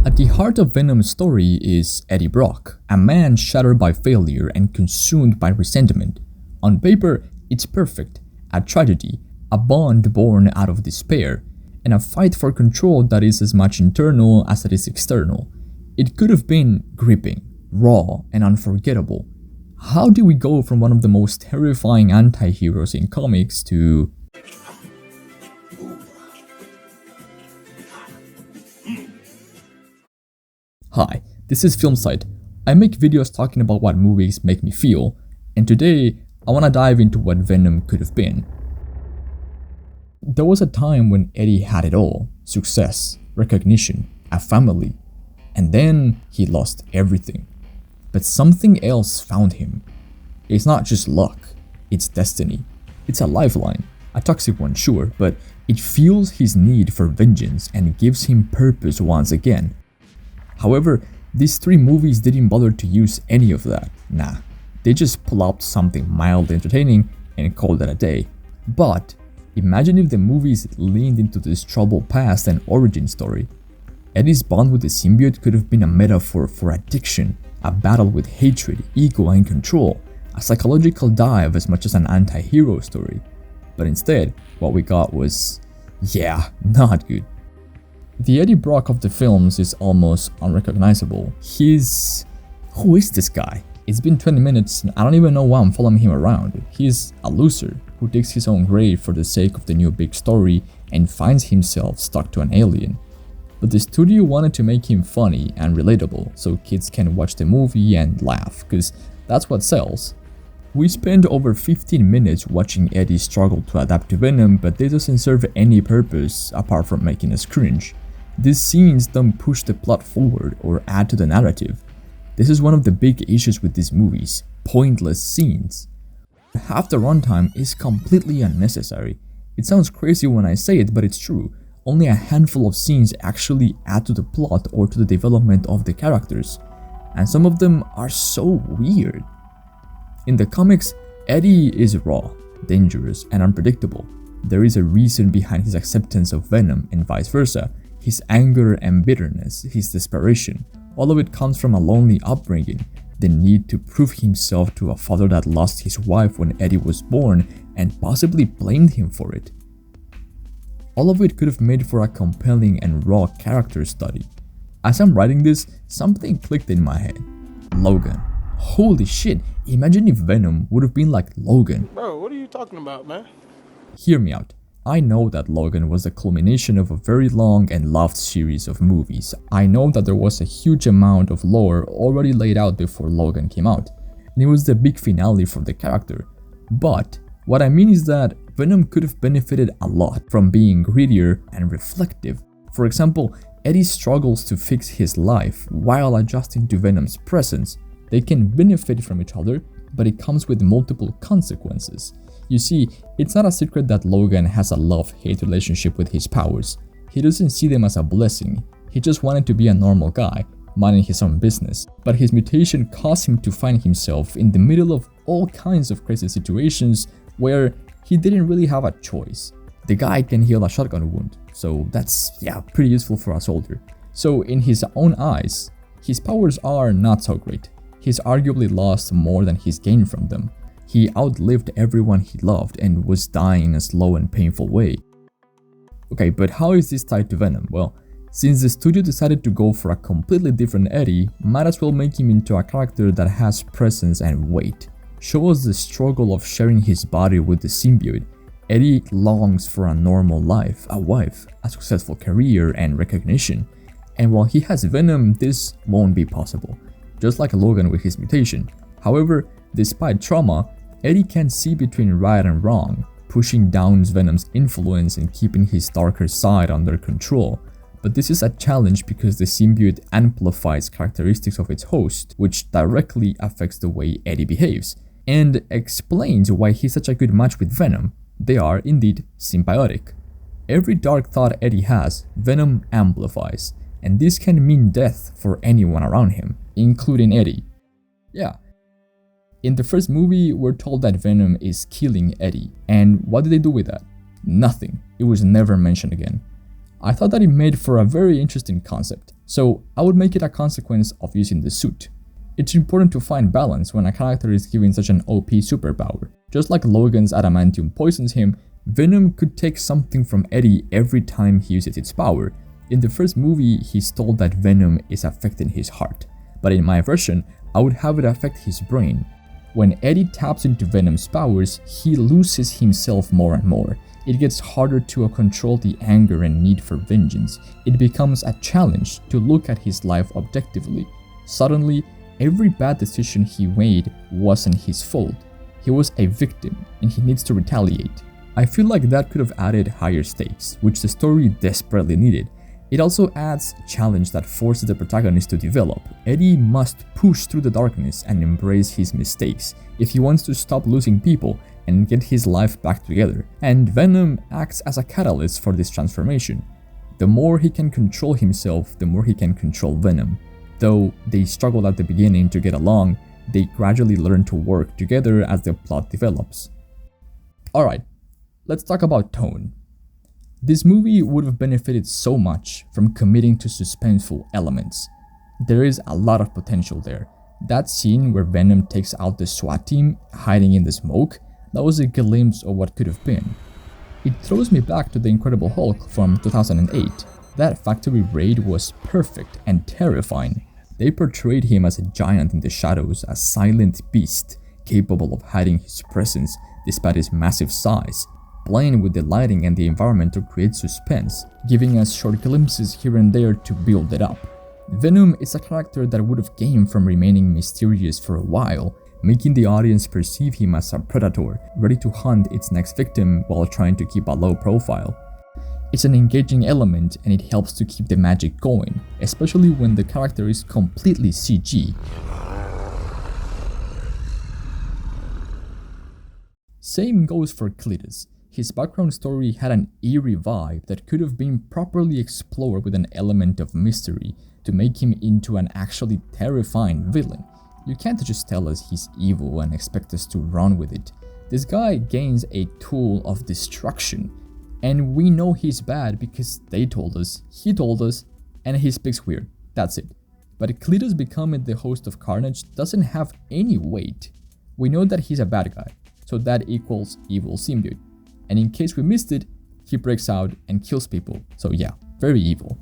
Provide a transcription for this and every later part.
At the heart of Venom's story is Eddie Brock, a man shattered by failure and consumed by resentment. On paper, it's perfect, a tragedy, a bond born out of despair, and a fight for control that is as much internal as it is external. It could have been gripping, raw, and unforgettable. How do we go from one of the most terrifying anti-heroes in comics to... Hi, this is FilmSite. I make videos talking about what movies make me feel, and today I want to dive into what Venom could have been. There was a time when Eddie had it all: success, recognition, a family, and then he lost everything. But something else found him. It's not just luck, it's destiny. It's a lifeline, a toxic one, sure, but it fuels his need for vengeance and gives him purpose once again. However, these 3 movies didn't bother to use any of that. Nah, they just pull out something mildly entertaining and called it a day. But imagine if the movies leaned into this troubled past and origin story. Eddie's bond with the symbiote could have been a metaphor for addiction, a battle with hatred, ego, and control, a psychological dive as much as an anti-hero story. But instead, what we got was, not good. The Eddie Brock of the films is almost unrecognizable. Who is this guy? It's been 20 minutes and I don't even know why I'm following him around. He's a loser who digs his own grave for the sake of the new big story and finds himself stuck to an alien. But the studio wanted to make him funny and relatable so kids can watch the movie and laugh, cause that's what sells. We spend over 15 minutes watching Eddie struggle to adapt to Venom, but this doesn't serve any purpose apart from making us cringe. These scenes don't push the plot forward or add to the narrative. This is one of the big issues with these movies: pointless scenes. Half the runtime is completely unnecessary. It sounds crazy when I say it, but it's true. Only a handful of scenes actually add to the plot or to the development of the characters, and some of them are so weird. In the comics, Eddie is raw, dangerous, and unpredictable. There is a reason behind his acceptance of Venom and vice versa. His anger and bitterness, his desperation, all of it comes from a lonely upbringing, the need to prove himself to a father that lost his wife when Eddie was born and possibly blamed him for it. All of it could have made for a compelling and raw character study. As I'm writing this, something clicked in my head. Logan. Holy shit, imagine if Venom would have been like Logan. Bro, what are you talking about, man? Hear me out. I know that Logan was the culmination of a very long and loved series of movies. I know that there was a huge amount of lore already laid out before Logan came out, and it was the big finale for the character. But what I mean is that Venom could have benefited a lot from being grittier and reflective. For example, Eddie struggles to fix his life while adjusting to Venom's presence. They can benefit from each other, but it comes with multiple consequences. You see, it's not a secret that Logan has a love-hate relationship with his powers. He doesn't see them as a blessing. He just wanted to be a normal guy, minding his own business. But his mutation caused him to find himself in the middle of all kinds of crazy situations where he didn't really have a choice. The guy can heal a shotgun wound, so that's, pretty useful for a soldier. So in his own eyes, his powers are not so great. He's arguably lost more than he's gained from them. He outlived everyone he loved and was dying in a slow and painful way. Okay, but how is this tied to Venom? Well, since the studio decided to go for a completely different Eddie, might as well make him into a character that has presence and weight. Show us the struggle of sharing his body with the symbiote. Eddie longs for a normal life, a wife, a successful career, and recognition. And while he has Venom, this won't be possible, just like Logan with his mutation. However, despite trauma, Eddie can see between right and wrong, pushing down Venom's influence and keeping his darker side under control. But this is a challenge because the symbiote amplifies characteristics of its host, which directly affects the way Eddie behaves, and explains why he's such a good match with Venom. They are indeed symbiotic. Every dark thought Eddie has, Venom amplifies, and this can mean death for anyone around him, including Eddie. In the first movie, we're told that Venom is killing Eddie, and what did they do with that? Nothing. It was never mentioned again. I thought that it made for a very interesting concept. so I would make it a consequence of using the suit. It's important to find balance when a character is given such an OP superpower. Just like Logan's adamantium poisons him, Venom could take something from Eddie every time he uses its power. In the first movie, he's told that Venom is affecting his heart, but in my version, I would have it affect his brain. When Eddie taps into Venom's powers, he loses himself more and more. It gets harder to control the anger and need for vengeance. It becomes a challenge to look at his life objectively. Suddenly, every bad decision he made wasn't his fault. He was a victim, and he needs to retaliate. I feel like that could have added higher stakes, which the story desperately needed. It also adds challenge that forces the protagonist to develop. Eddie must push through the darkness and embrace his mistakes if he wants to stop losing people and get his life back together. And Venom acts as a catalyst for this transformation. The more he can control himself, the more he can control Venom. Though they struggle at the beginning to get along, they gradually learn to work together as the plot develops. Alright, let's talk about tone. This movie would have benefited so much from committing to suspenseful elements. There is a lot of potential there. That scene where Venom takes out the SWAT team hiding in the smoke, that was a glimpse of what could have been. It throws me back to the Incredible Hulk from 2008. That factory raid was perfect and terrifying. They portrayed him as a giant in the shadows, a silent beast capable of hiding his presence despite his massive size. Playing with the lighting and the environment to create suspense, giving us short glimpses here and there to build it up. Venom is a character that would have gained from remaining mysterious for a while, making the audience perceive him as a predator, ready to hunt its next victim while trying to keep a low profile. It's an engaging element and it helps to keep the magic going, especially when the character is completely CG. Same goes for Cletus. His background story had an eerie vibe that could have been properly explored with an element of mystery to make him into an actually terrifying villain. You can't just tell us he's evil and expect us to run with it. This guy gains a tool of destruction, and we know he's bad because they told us, he told us, and he speaks weird. That's it. But Cletus becoming the host of Carnage doesn't have any weight. We know that he's a bad guy, so that equals evil symbiote. And in case we missed it, he breaks out and kills people, so yeah, very evil.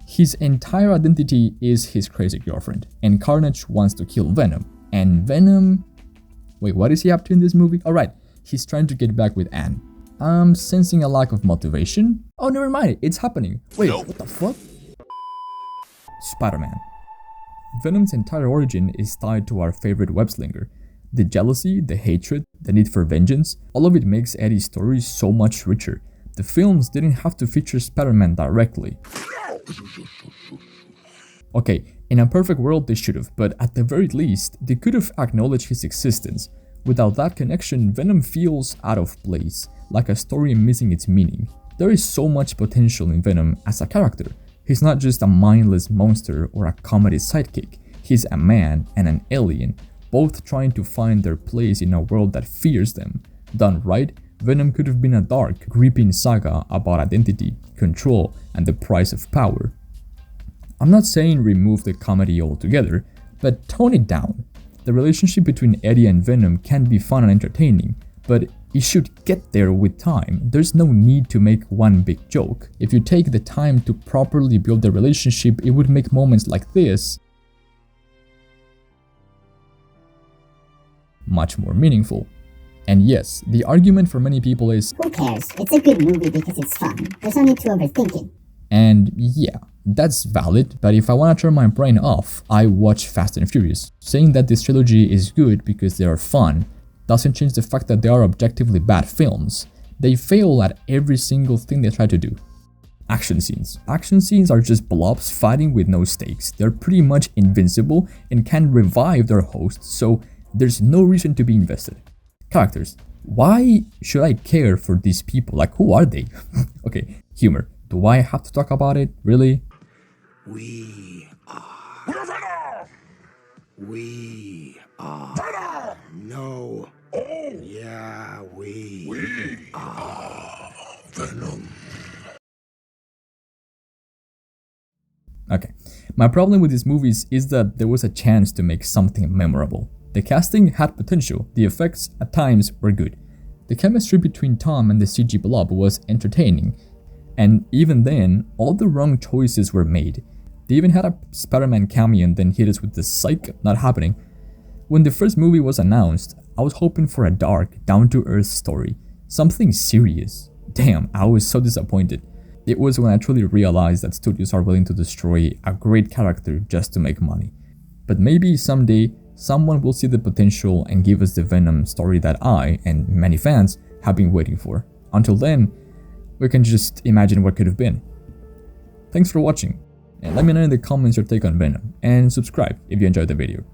His entire identity is his crazy girlfriend, and Carnage wants to kill Venom. And Venom... Wait, what is he up to in this movie? Alright, he's trying to get back with Anne. I'm sensing a lack of motivation. Oh, never mind, it's happening. Wait, nope. What the fuck? Spider-Man. Venom's entire origin is tied to our favorite web-slinger. The jealousy, the hatred, the need for vengeance, all of it makes Eddie's story so much richer. The films didn't have to feature Spider-Man directly. Okay, in a perfect world they should have, but at the very least, they could have acknowledged his existence. Without that connection, Venom feels out of place, like a story missing its meaning. There is so much potential in Venom as a character. He's not just a mindless monster or a comedy sidekick. He's a man and an alien, both trying to find their place in a world that fears them. Done right, Venom could have been a dark, gripping saga about identity, control, and the price of power. I'm not saying remove the comedy altogether, but tone it down. The relationship between Eddie and Venom can be fun and entertaining, but it should get there with time. There's no need to make one big joke. If you take the time to properly build the relationship, it would make moments like this much more meaningful. And yes, the argument for many people is, who cares? It's a good movie because it's fun. There's no need to overthink it. And yeah, that's valid, but if I want to turn my brain off, I watch Fast and Furious. Saying that this trilogy is good because they are fun doesn't change the fact that they are objectively bad films. They fail at every single thing they try to do. Action scenes. Action scenes are just blobs fighting with no stakes. They're pretty much invincible and can revive their host, so there's no reason to be invested. Characters. Why should I care for these people? Like, who are they? Okay, humor. Do I have to talk about it? Really? We are Venom! We are Venom! No. Oh. Yeah, we are Venom. Okay. My problem with these movies is that there was a chance to make something memorable. The casting had potential, the effects at times were good. The chemistry between Tom and the CG blob was entertaining, and even then, all the wrong choices were made. They even had a Spider-Man cameo and then hit us with the psych not happening. When the first movie was announced, I was hoping for a dark, down-to-earth story, something serious. Damn, I was so disappointed. It was when I truly realized that studios are willing to destroy a great character just to make money. But maybe someday, someone will see the potential and give us the Venom story that I, and many fans, have been waiting for. Until then, we can just imagine what could have been. Thanks for watching, and let me know in the comments your take on Venom, and subscribe if you enjoyed the video.